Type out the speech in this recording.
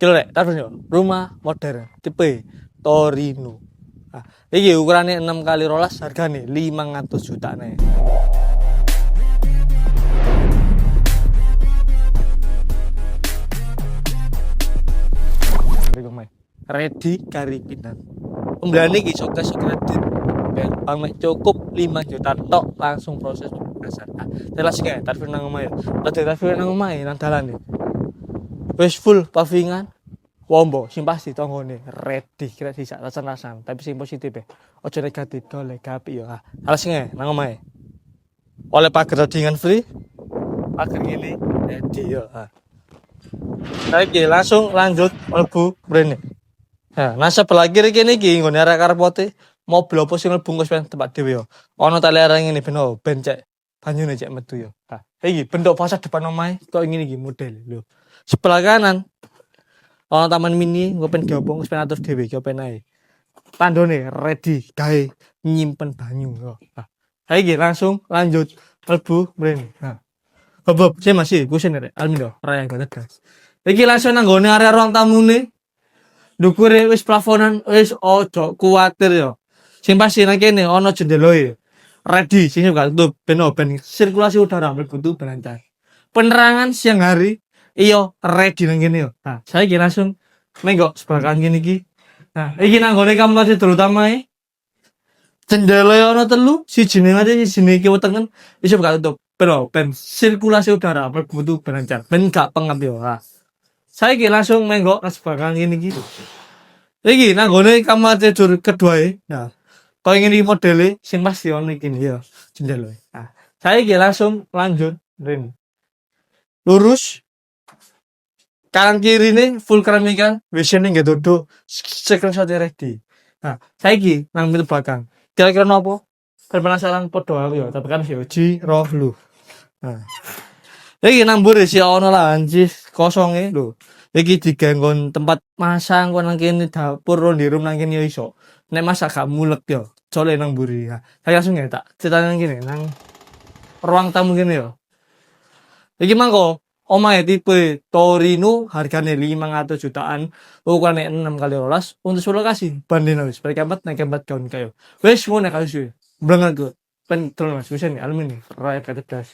Lek tarif yo rumah modern tipe Torino. Nah, iki ukurannya 6 kali rolas hargane 500 juta nih. Ready karipinan. Pembelian iki sukses kredit. Bang cukup 5 juta tok langsung proses pembebasan. Nah, jelas kayak tarif nang omah ya. Tarif nang omah nang dalan iki. Wis full pavingan. Wombo sing pasti tanggone ready kira sisa rasan-rasan, tapi sing positif ya. Ojo negatif golek gapi ya. Alas nge nang omah. Oleh pagar dengan free. Pagar ini ready ya. Oke, langsung lanjut mlebu mrene. Nah, nasab lagi iki niki nggone arek karepote mobil opo sing mlebu wis tempat dhewe yo. Ono tali areng ngene ben cek banyune cek metu yo. Nah, iki bentuk fasad depan omahe kok ngene iki model lho. Sebelah kanan ono taman mini nggo pen diobong wis atur dhewe iki open ae. Tandone ready gawe nyimpen banyu yo. Nah, iki langsung lanjut mlebu mrene. Nah. Bob, saya masih kusen rek. Almindo, raya gak tegas. Iki langsung nang gone area ruang tamune. Dukure wis plafonan wis ojo kuwatir yo. Sing pasti nang kene ono jendeloe. Ready sing gak tutup ben sirkulasi udara mlebu ben lancar. Penerangan siang hari iyo ready nang kene yo. Nah, saya iki langsung menggo sebelah kanan kene iki. Nah, iki nang gone kamar terutama jendela ono telu, sijine ngene sijine iki wetenge iso gak tutup. Ben sirkulasi udara mlebu ben lancar. Ben gak pengap yo. Nah. Saiki langsung menggo sebelah kanan kene iki. Iki nang gone kamar tidur kedua Nah, kok ngene iki modele sing pasti ono iki ya jendela. Nah, saiki langsung lanjut rene. Lurus kanan kiri ini full keramika, WC-ne nggak duduk, screenshot ready. Nah, saiki nang middle belakang. Kira-kira nopo? Penasaran podo aku ya, tapi kan sih Jiro lu. Nah. Iki nang mburi si ono lahan kosonge lho. Iki diganggon tempat masak nang kene dapur di rumah nang kene yo iso. Nek masak gak mulek yo, jole nang mburi. Nah, saya langsung ya tak cerita nang kene nang ruang tamu kene yo. Iki mangko omahe tipe Torino harganya 500 jutaan, ukurannya 6 kali rolas untuk lokasi banding wis berkemat naik kemat kawan kayo. Wis ngono kae Belangan gue pen terus Mas nih alumni raya kata das.